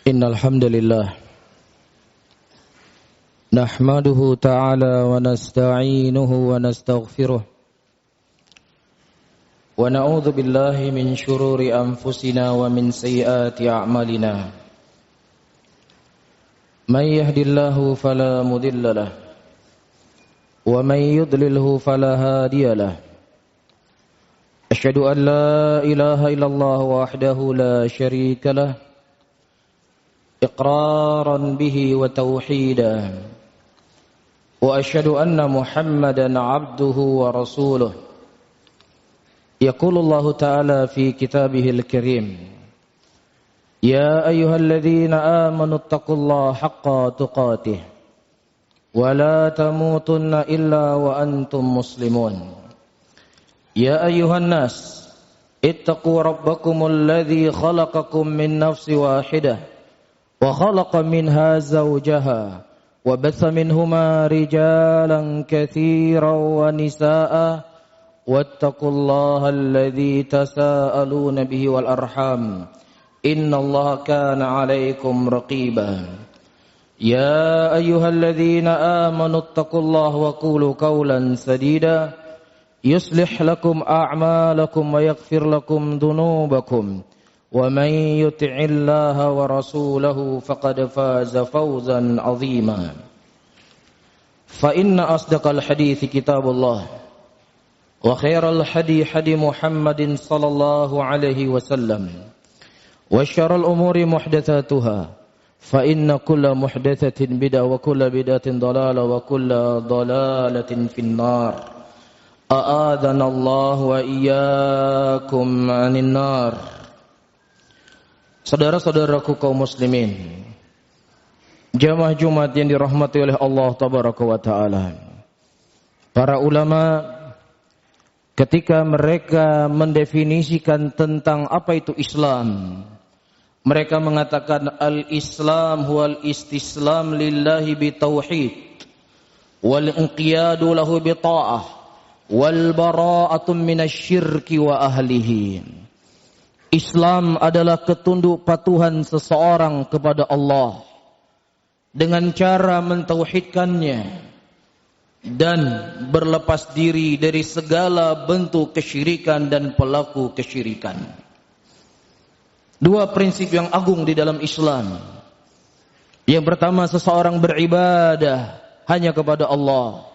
Innal hamdalillah nahmaduhu ta'ala wa nasta'inuhu wa nastaghfiruh wa na'udzu billahi min shururi anfusina wa min sayyiati a'malina. May yahdihillahu fala mudilla lahu wa may yudlilhu fala hadiya lahu. Asyhadu an la ilaha illallah wahdahu la syarika lahu إقرارا به وتوحيدا وأشهد أن محمدا عبده ورسوله يقول الله تعالى في كتابه الكريم يا أيها الذين آمنوا اتقوا الله حق تقاته ولا تموتن إلا وأنتم مسلمون يا أيها الناس اتقوا ربكم الذي خلقكم من نفس واحدة وخلق منها زوجها وبث منهما رجالا كثيرا ونساء واتقوا الله الذي تساءلون به والأرحام إن الله كان عليكم رقيبا يا أيها الذين آمنوا اتقوا الله وقولوا قولا سديدا يصلح لكم أعمالكم ويغفر لكم ذنوبكم ومن يطع الله ورسوله فقد فاز فوزا عظيما فإن أصدق الحديث كتاب الله وخير الهدي هدي محمد صلى الله عليه وسلم وشر الأمور محدثاتها فإن كل محدثة بدعة وكل بدعة ضلالة وكل ضلالة في النار أعاذنا الله وإياكم عن النار. Saudara-saudaraku kaum muslimin, jamaah Jumat yang dirahmati oleh Allah tabaraka wa taala. Para ulama ketika mereka mendefinisikan tentang apa itu Islam, mereka mengatakan al-Islam huwal istislam lillahi bitauhid wal inqiyadu lahu bita'ah wal bara'atu minasyirki wa ahlihi. Islam adalah ketunduk patuhan seseorang kepada Allah dengan cara mentauhidkannya dan berlepas diri dari segala bentuk kesyirikan dan pelaku kesyirikan. Dua prinsip yang agung di dalam Islam. Yang pertama, seseorang beribadah hanya kepada Allah.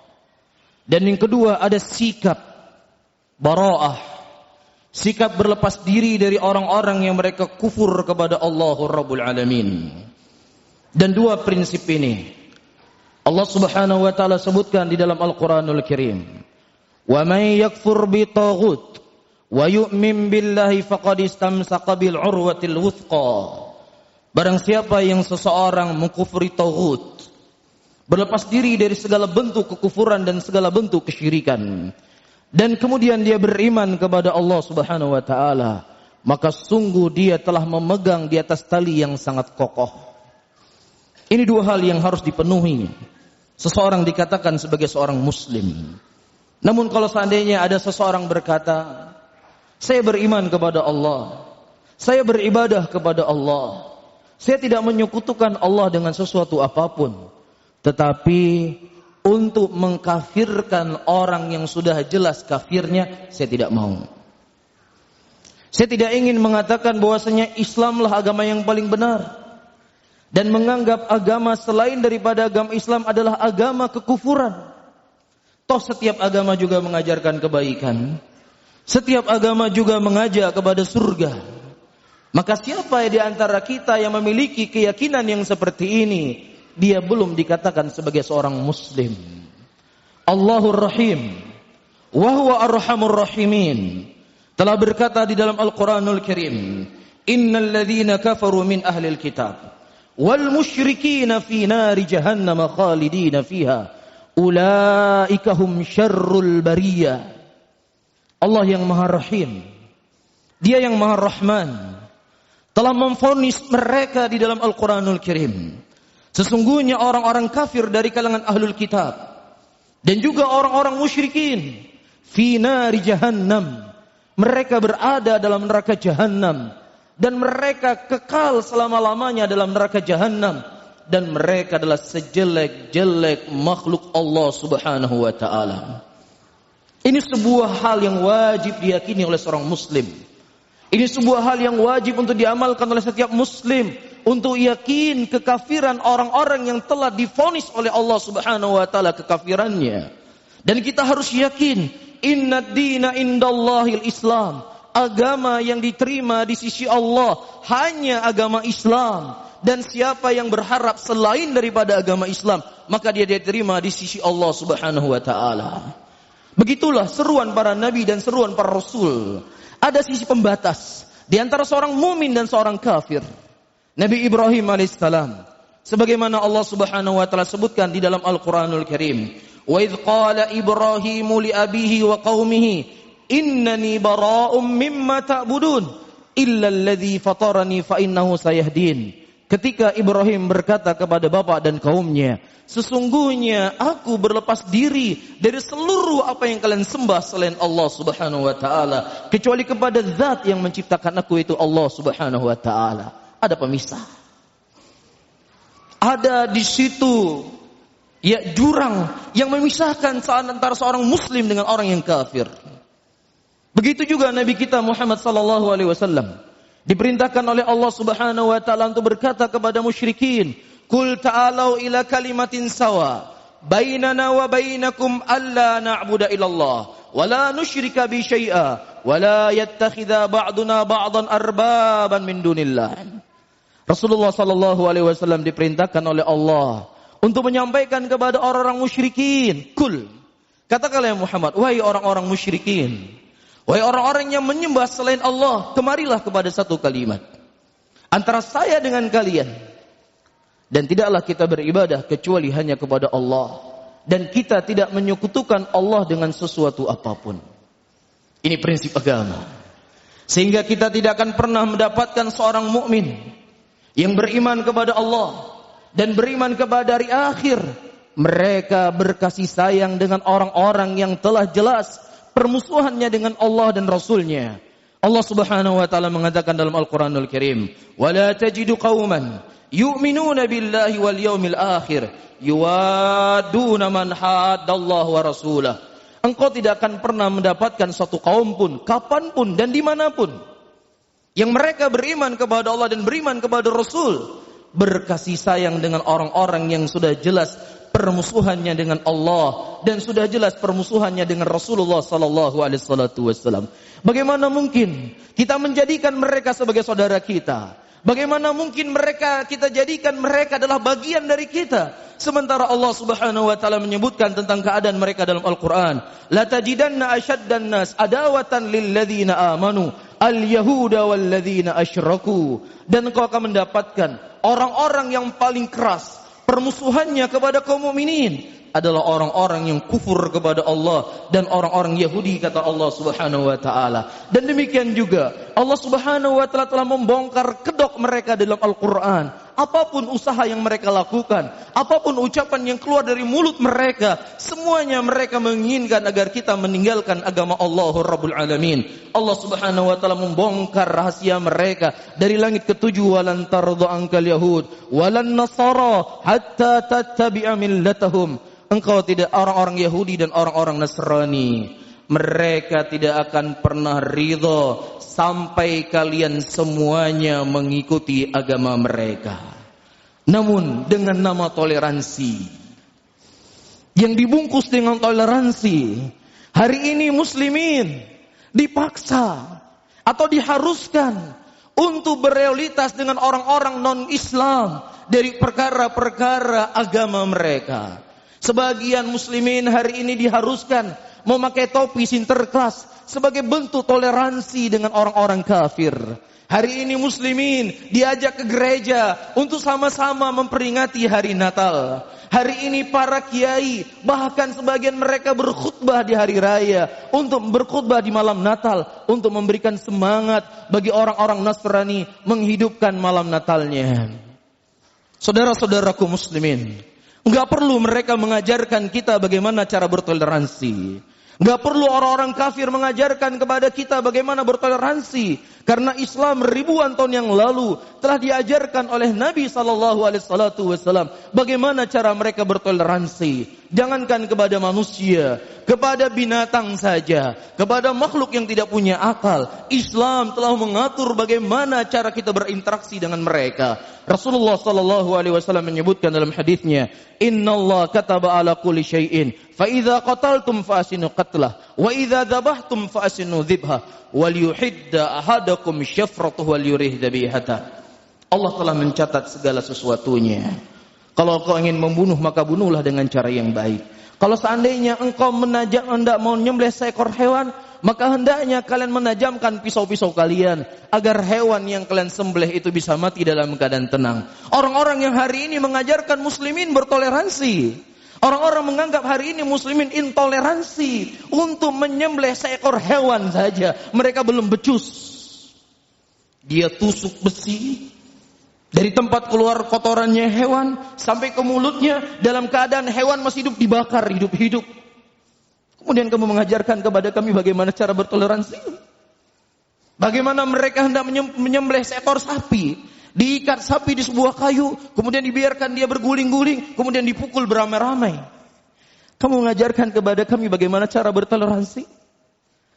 Dan yang kedua, ada sikap bara'ah, sikap berlepas diri dari orang-orang yang mereka kufur kepada Allahur Rabbul Alamin. Dan dua prinsip ini Allah Subhanahu wa taala sebutkan di dalam Al-Qur'anul Karim. Wa may yakfur bi taghut wa yu'min billahi faqad istamsaka bil urwatil wuthqa. Barang siapa yang seseorang mengkufuri taghut, berlepas diri dari segala bentuk kekufuran dan segala bentuk kesyirikan, dan kemudian dia beriman kepada Allah Subhanahu wa taala, maka sungguh dia telah memegang di atas tali yang sangat kokoh. Ini dua hal yang harus dipenuhi seseorang dikatakan sebagai seorang muslim. Namun kalau seandainya ada seseorang berkata, saya beriman kepada Allah, saya beribadah kepada Allah, saya tidak menyekutukan Allah dengan sesuatu apapun, tetapi untuk mengkafirkan orang yang sudah jelas kafirnya, saya tidak mau. Saya tidak ingin mengatakan bahwasanya Islamlah agama yang paling benar, dan menganggap agama selain daripada agama Islam adalah agama kekufuran. Toh setiap agama juga mengajarkan kebaikan, setiap agama juga mengajak kepada surga. Maka siapa di antara kita yang memiliki keyakinan yang seperti ini, dia belum dikatakan sebagai seorang muslim. Allahur Rahim wa huwa arhamur rahimin telah berkata di dalam Al-Qur'anul Karim, innal ladzina kafaru min ahlil kitab wal musyrikina fi nari jahannam khalidina fiha ulaika hum syarrul bariyah. Allah yang Maha Rahim, Dia yang Maha Rahman, telah memvonis mereka di dalam Al-Qur'anul Karim. Sesungguhnya orang-orang kafir dari kalangan ahlul kitab dan juga orang-orang musyrikin fi nari jahannam, mereka berada dalam neraka jahannam dan mereka kekal selama-lamanya dalam neraka jahanam, dan mereka adalah sejelek-jelek makhluk Allah Subhanahu wa taala. Ini sebuah hal yang wajib diyakini oleh seorang muslim. Ini sebuah hal yang wajib untuk diamalkan oleh setiap muslim, untuk yakin kekafiran orang-orang yang telah divonis oleh Allah Subhanahu wa taala kekafirannya. Dan kita harus yakin, innad dina indallahil Islam. Agama yang diterima di sisi Allah hanya agama Islam. Dan siapa yang berharap selain daripada agama Islam, maka dia diterima di sisi Allah Subhanahu wa taala. Begitulah seruan para nabi dan seruan para rasul. Ada sisi pembatas di antara seorang mumin dan seorang kafir. Nabi Ibrahim alaihissalam, sebagaimana Allah Subhanahu wa taala sebutkan di dalam Al-Qur'anul Karim, "Wa idz qala Ibrahimu li abihi wa qaumihi innani bara'um mimma ta'budun illa alladzi fatarani fa innahu sayahdin." Ketika Ibrahim berkata kepada bapak dan kaumnya, sesungguhnya aku berlepas diri dari seluruh apa yang kalian sembah selain Allah Subhanahu wa taala, kecuali kepada zat yang menciptakan aku, itu Allah Subhanahu wa taala. Ada pemisah. Ada di situ jurang yang memisahkan antara seorang muslim dengan orang yang kafir. Begitu juga Nabi kita Muhammad sallallahu alaihi wasallam diperintahkan oleh Allah Subhanahu wa taala untuk berkata kepada musyrikin, "Qul ta'alau ila kalimatin sawa bainana wa bainakum alla na'budu illallah wa la nusyrika bi syai'a wa la yattakhidha ba'duna ba'dan arbaban min dunillah." Rasulullah sallallahu alaihi wasallam diperintahkan oleh Allah untuk menyampaikan kepada orang-orang musyrikin, "Qul," katakanlah ya Muhammad, wahai orang-orang musyrikin, wahai orang-orang yang menyembah selain Allah, kemarilah kepada satu kalimat antara saya dengan kalian, dan tidaklah kita beribadah kecuali hanya kepada Allah, dan kita tidak menyekutukan Allah dengan sesuatu apapun. Ini prinsip agama, sehingga kita tidak akan pernah mendapatkan seorang mukmin yang beriman kepada Allah dan beriman kepada hari akhir, mereka berkasih sayang dengan orang-orang yang telah jelas permusuhannya dengan Allah dan Rasulnya. Allah Subhanahu wa taala mengatakan dalam Al-Qur'anul Karim, "Wa la tajidu qauman yu'minuna billahi wal yawmil akhir yuwaduna man haddallaha wa rasulah." Engkau tidak akan pernah mendapatkan suatu kaum pun, kapanpun dan dimanapun, yang mereka beriman kepada Allah dan beriman kepada Rasul, berkasih sayang dengan orang-orang yang sudah jelas permusuhannya dengan Allah dan sudah jelas permusuhannya dengan Rasulullah sallallahu alaihi wasallam. Bagaimana mungkin kita menjadikan mereka sebagai saudara kita? Bagaimana mungkin kita jadikan mereka adalah bagian dari kita? Sementara Allah Subhanahu wa taala menyebutkan tentang keadaan mereka dalam Al-Qur'an, "La tajidanna asyaddan nas adawatan lil ladzina amanu al-yahuda wal ladzina asyraku." Dan engkau akan mendapatkan orang-orang yang paling keras permusuhannya kepada kaum mukminin adalah orang-orang yang kufur kepada Allah dan orang-orang Yahudi, kata Allah Subhanahu wa taala. Dan demikian juga Allah Subhanahu wa taala telah membongkar kedok mereka dalam Al-Qur'an. Apapun usaha yang mereka lakukan, apapun ucapan yang keluar dari mulut mereka, semuanya mereka menginginkan agar kita meninggalkan agama Allah Rabbul Alamin. Allah Subhanahu wa taala membongkar rahasia mereka dari langit ketujuh, walan tardha ankal yahud walan nasara hatta tattabi'a millatahum. Engkau tidak, orang-orang Yahudi dan orang-orang Nasrani, mereka tidak akan pernah ridha sampai kalian semuanya mengikuti agama mereka. Namun dengan nama toleransi, yang dibungkus dengan toleransi, hari ini muslimin dipaksa atau diharuskan untuk berealitas dengan orang-orang non-Islam dari perkara-perkara agama mereka. Sebagian muslimin hari ini diharuskan memakai topi Sinterklas sebagai bentuk toleransi dengan orang-orang kafir. Hari ini muslimin diajak ke gereja untuk sama-sama memperingati hari Natal. Hari ini para kiai, bahkan sebagian mereka berkhutbah di hari raya, untuk berkhutbah di malam Natal, untuk memberikan semangat bagi orang-orang Nasrani menghidupkan malam Natalnya. Saudara-saudaraku muslimin, enggak perlu mereka mengajarkan kita bagaimana cara bertoleransi. Nggak perlu orang-orang kafir mengajarkan kepada kita bagaimana bertoleransi, karena Islam ribuan tahun yang lalu telah diajarkan oleh Nabi SAW bagaimana cara mereka bertoleransi. Jangankan kepada manusia, kepada binatang saja, kepada makhluk yang tidak punya akal, Islam telah mengatur bagaimana cara kita berinteraksi dengan mereka. Rasulullah SAW menyebutkan dalam hadisnya, Innallaha kataba ala kulli syai'in, fa idza qataltum fa asinu qatlah, wa idza dzabhtum fa asinu dzibha, wal yuhidda ahadakum syafratuhu wal yurih dzabihata. Allah telah mencatat segala sesuatunya. Kalau kau ingin membunuh, maka bunuhlah dengan cara yang baik. Kalau seandainya engkau hendak mau nyembelih seekor hewan, maka hendaknya kalian menajamkan pisau-pisau kalian agar hewan yang kalian sembelih itu bisa mati dalam keadaan tenang. Orang-orang yang hari ini mengajarkan muslimin bertoleransi, orang-orang menganggap hari ini muslimin intoleransi untuk menyembelih seekor hewan saja. Mereka belum becus. Dia tusuk besi dari tempat keluar kotorannya hewan sampai ke mulutnya, dalam keadaan hewan masih hidup, dibakar hidup-hidup. Kemudian kamu mengajarkan kepada kami bagaimana cara bertoleransi. Bagaimana mereka hendak menyembelih seekor sapi, diikat sapi di sebuah kayu, kemudian dibiarkan dia berguling-guling, kemudian dipukul beramai-ramai. Kamu mengajarkan kepada kami bagaimana cara bertoleransi.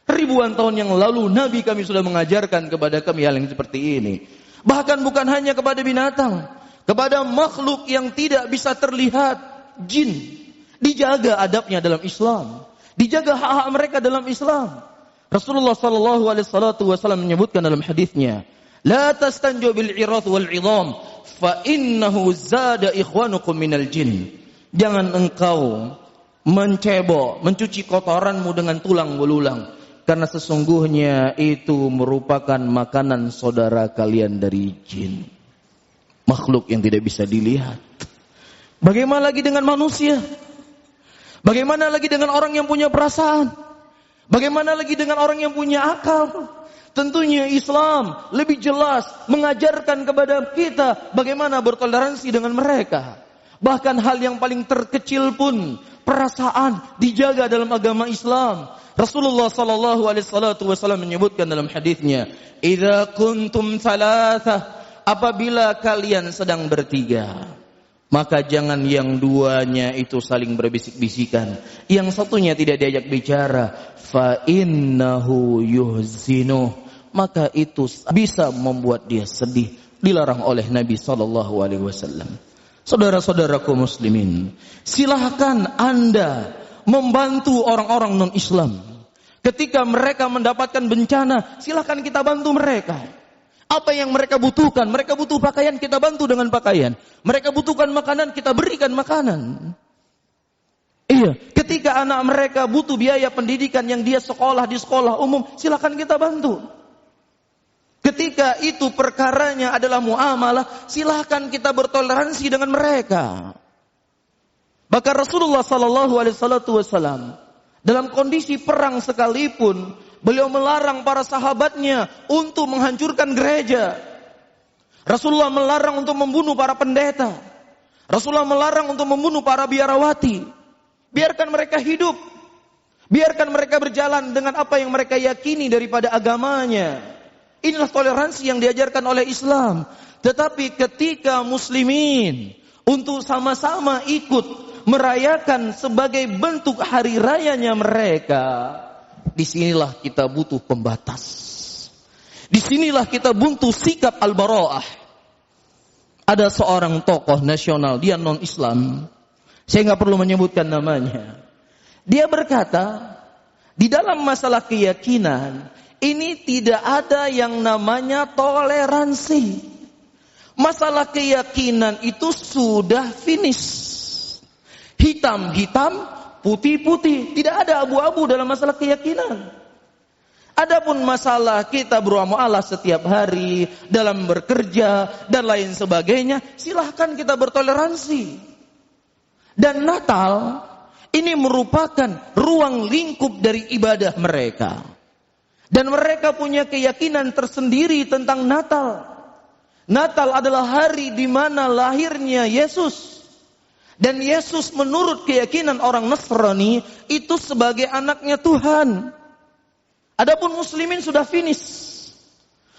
Ribuan tahun yang lalu Nabi kami sudah mengajarkan kepada kami hal yang seperti ini. Bahkan bukan hanya kepada binatang, kepada makhluk yang tidak bisa terlihat, jin, dijaga adabnya dalam Islam, dijaga hak-hak mereka dalam Islam. Rasulullah SAW menyebutkan dalam hadisnya, La tastanju bil irath wal idham, fa innahu zada ikhwanukum minal jin. Jangan engkau mencebok, mencuci kotoranmu dengan tulang belulang, karena sesungguhnya itu merupakan makanan saudara kalian dari jin. Makhluk yang tidak bisa dilihat. Bagaimana lagi dengan manusia? Bagaimana lagi dengan orang yang punya perasaan? Bagaimana lagi dengan orang yang punya akal? Tentunya Islam lebih jelas mengajarkan kepada kita bagaimana bertoleransi dengan mereka. Bahkan hal yang paling terkecil pun, perasaan dijaga dalam agama Islam. Rasulullah SAW menyebutkan dalam hadisnya, "Idza kuntum thalatha," apabila kalian sedang bertiga, maka jangan yang duanya itu saling berbisik-bisikan, yang satunya tidak diajak bicara, fa innahu yuhzinu, maka itu bisa membuat dia sedih, dilarang oleh Nabi SAW. Saudara-saudaraku muslimin, silahkan Anda membantu orang-orang non-Islam. Ketika mereka mendapatkan bencana, silahkan kita bantu mereka. Apa yang mereka butuhkan? Mereka butuh pakaian, kita bantu dengan pakaian. Mereka butuhkan makanan, kita berikan makanan. Iya, ketika anak mereka butuh biaya pendidikan yang dia sekolah di sekolah umum, silahkan kita bantu. Ketika itu perkaranya adalah muamalah, silahkan kita bertoleransi dengan mereka. Bahkan Rasulullah SAW dalam kondisi perang sekalipun, beliau melarang para sahabatnya untuk menghancurkan gereja. Rasulullah melarang untuk membunuh para pendeta. Rasulullah melarang untuk membunuh para biarawati. Biarkan mereka hidup. Biarkan mereka berjalan dengan apa yang mereka yakini daripada agamanya. Inilah toleransi yang diajarkan oleh Islam. Tetapi ketika muslimin untuk sama-sama ikut merayakan sebagai bentuk hari rayanya mereka, disinilah kita butuh pembatas. Disinilah kita butuh sikap al-bara'ah. Ada seorang tokoh nasional, dia non-Islam, saya nggak perlu menyebutkan namanya. Dia berkata, di dalam masalah keyakinan ini tidak ada yang namanya toleransi. Masalah keyakinan itu sudah finish. Hitam-hitam, putih-putih. Tidak ada abu-abu dalam masalah keyakinan. Adapun masalah kita bermuamalah setiap hari, dalam bekerja, dan lain sebagainya, silahkan kita bertoleransi. Dan Natal, ini merupakan ruang lingkup dari ibadah mereka. Dan mereka punya keyakinan tersendiri tentang Natal. Natal adalah hari di mana lahirnya Yesus. Dan Yesus menurut keyakinan orang Nasrani itu sebagai anaknya Tuhan. Adapun muslimin sudah finish.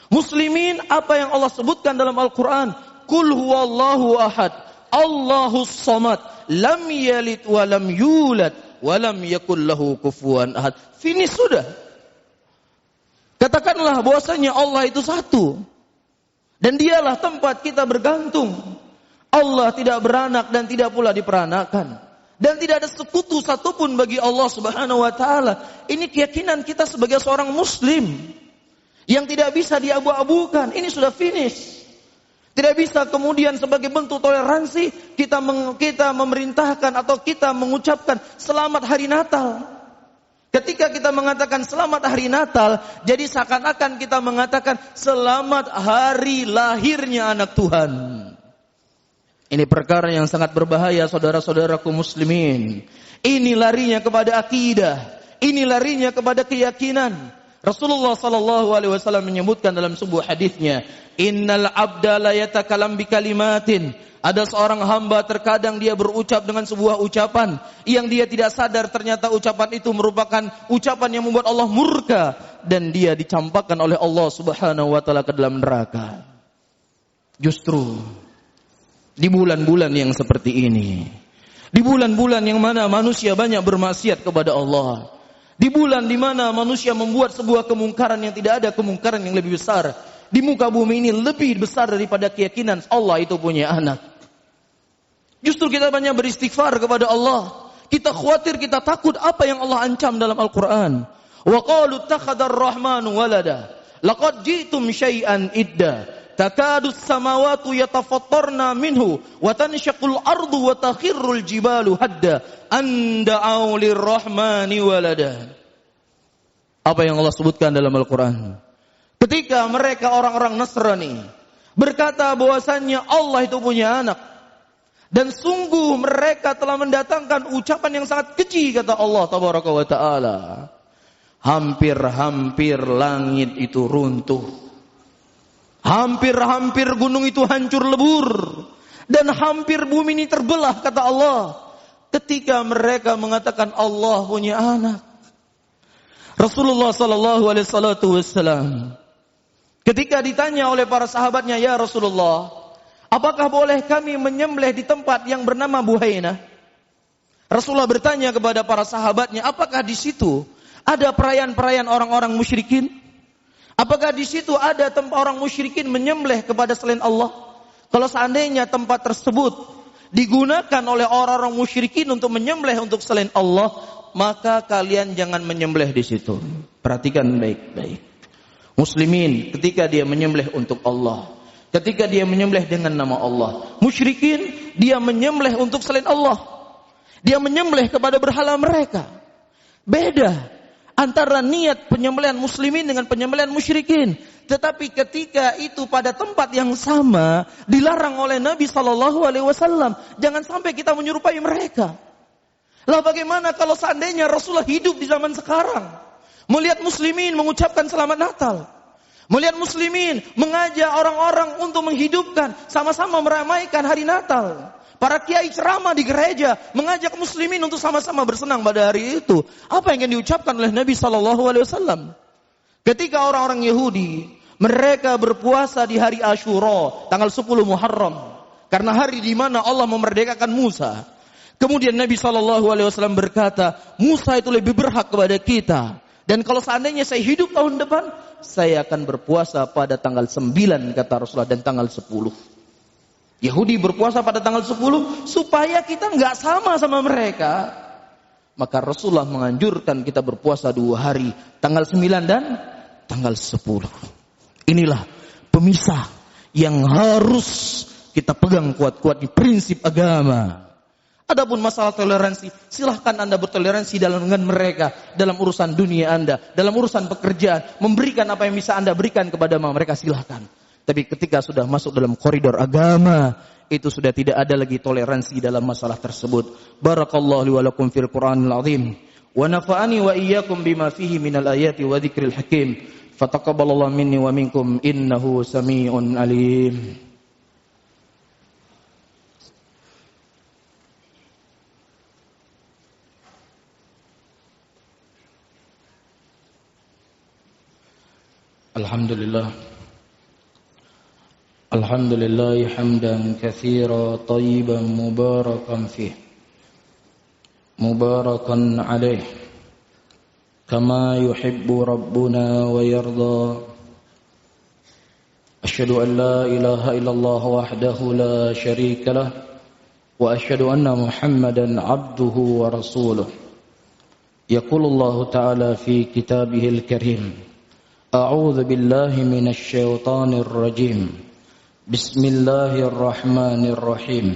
Muslimin apa yang Allah sebutkan dalam Al-Quran. Qul huwallahu ahad, Allahus samad, lam yalid wa lam yulad, wa lam yakul lahu kufuwan ahad. Finish sudah. Katakanlah bahwasanya Allah itu satu. Dan dialah tempat kita bergantung. Allah tidak beranak dan tidak pula diperanakan. Dan tidak ada sekutu satupun bagi Allah Subhanahu wa ta'ala. Ini keyakinan kita sebagai seorang muslim. Yang tidak bisa diabu-abukan. Ini sudah finish. Tidak bisa kemudian sebagai bentuk toleransi kita memerintahkan atau kita mengucapkan selamat hari Natal. Ketika kita mengatakan selamat hari Natal, jadi seakan-akan kita mengatakan selamat hari lahirnya anak Tuhan. Ini perkara yang sangat berbahaya saudara-saudaraku muslimin. Ini larinya kepada akidah. Ini larinya kepada keyakinan. Rasulullah sallallahu alaihi wasallam menyebutkan dalam sebuah hadisnya, "Innal 'abda la yatakalam bi kalimatin." Ada seorang hamba terkadang dia berucap dengan sebuah ucapan yang dia tidak sadar ternyata ucapan itu merupakan ucapan yang membuat Allah murka dan dia dicampakkan oleh Allah Subhanahu wa taala ke dalam neraka. Justru di bulan-bulan yang seperti ini, di bulan-bulan yang mana manusia banyak bermaksiat kepada Allah, di bulan di mana manusia membuat sebuah kemungkaran yang tidak ada kemungkaran yang lebih besar di muka bumi ini lebih besar daripada keyakinan Allah itu punya anak. Justru kita banyak beristighfar kepada Allah. Kita khawatir, kita takut apa yang Allah ancam dalam Al-Quran. Wa qalu ittakhadar rahmanu walada laqad ji'tum syai'an idda. Takadus samawatu yatafattarna minhu wa tanshaqul ardu wa takhirrul jibalu hadda an da'u lirrahmani walada. Apa yang Allah sebutkan dalam Al-Quran? Ketika mereka orang-orang Nasrani berkata bahwasannya Allah itu punya anak, dan sungguh mereka telah mendatangkan ucapan yang sangat keji, kata Allah tabaraka wa taala. Hampir-hampir langit itu runtuh. Hampir-hampir gunung itu hancur lebur. Dan hampir bumi ini terbelah, kata Allah. Ketika mereka mengatakan Allah punya anak. Rasulullah sallallahu alaihi wasallam ketika ditanya oleh para sahabatnya, "Ya Rasulullah, apakah boleh kami menyembelih di tempat yang bernama Buhainah?" Rasulullah bertanya kepada para sahabatnya, apakah di situ ada perayaan-perayaan orang-orang musyrikin? Apakah di situ ada tempat orang musyrikin menyembelih kepada selain Allah? Kalau seandainya tempat tersebut digunakan oleh orang-orang musyrikin untuk menyembelih untuk selain Allah, maka kalian jangan menyembelih di situ. Perhatikan baik-baik. Muslimin ketika dia menyembelih untuk Allah, ketika dia menyembelih dengan nama Allah. Musyrikin dia menyembelih untuk selain Allah. Dia menyembelih kepada berhala mereka. Beda antara niat penyembelihan muslimin dengan penyembelihan musyrikin. Tetapi ketika itu pada tempat yang sama dilarang oleh Nabi sallallahu alaihi wasallam. Jangan sampai kita menyerupai mereka. Lah bagaimana kalau seandainya Rasulullah hidup di zaman sekarang, melihat muslimin mengucapkan selamat Natal, melihat muslimin mengajak orang-orang untuk menghidupkan, sama-sama meramaikan hari Natal. Para kiai ceramah di gereja mengajak muslimin untuk sama-sama bersenang pada hari itu. Apa yang diucapkan oleh Nabi sallallahu alaihi wasallam? Ketika orang-orang Yahudi mereka berpuasa di hari Asyura, tanggal 10 Muharram, karena hari di mana Allah memerdekakan Musa. Kemudian Nabi sallallahu alaihi wasallam berkata, Musa itu lebih berhak kepada kita. Dan kalau seandainya saya hidup tahun depan, saya akan berpuasa pada tanggal 9 kata Rasulullah, dan tanggal 10. Yahudi berpuasa pada tanggal 10 supaya kita nggak sama mereka. Maka Rasulullah menganjurkan kita berpuasa 2 hari, tanggal 9 dan tanggal 10. Inilah pemisah yang harus kita pegang kuat-kuat di prinsip agama. Adapun masalah toleransi, silahkan Anda bertoleransi dengan mereka dalam urusan dunia Anda, dalam urusan pekerjaan, memberikan apa yang bisa Anda berikan kepada mereka, silahkan. Tapi ketika sudah masuk dalam koridor agama, itu sudah tidak ada lagi toleransi dalam masalah tersebut. Barakallahu li wa lakum fil Qur'anil azim wa nafa'ani wa iyyakum bima fihi minal ayati wa dzikril hakim. Fataqabbalallahu minni wa minkum innahu samii'un alim. Alhamdulillah hamdan katsira tayyiban mubarakan fih mubarakan alaih kama yuhibbu rabbuna wa yarda. Asyhadu an la ilaha illallah wahdahu la syarika lah wa asyhadu anna Muhammadan abduhu wa rasuluh. Yaqulullahu ta'ala fi kitabihil karim. A'udzu billahi minasy syaithanir rajim. Bismillahirrahmanirrahim.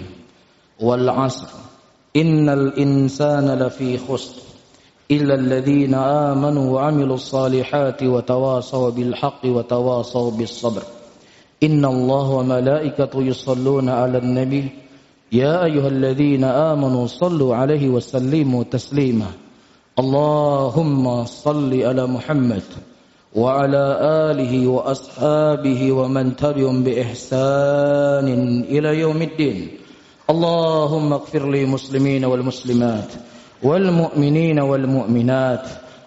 Wal 'asr. Innal insana lafi khusr. Illa alladhina amanu wa 'amilus salihati wa tawasaw bil haqqi wa tawasaw bis sabr. Innallaha wa malaikatahu yusholluna 'alan nabi. Ya ayyuhalladzina amanu shallu 'alaihi wa sallimu taslima. Allahumma shalli 'ala Muhammad wa 'ala alihi wa ashabihi wa man tabi'ahum bi ihsanin ila yaumiddin. Allahumma ighfir li muslimina wal muslimat wal mu'minina wal mu'minat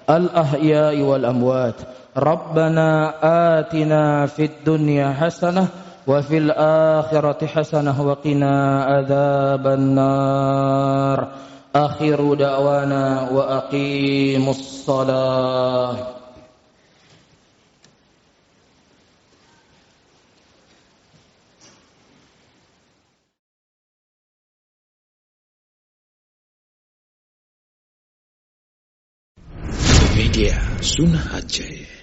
al ahya'i wal amwat. Rabbana atina fid dunya hasanah wa fil akhirati hasanah wa qina adzaban nar. Akhiru da'wana wa aqimus shalah. Media Sunnah Aceh.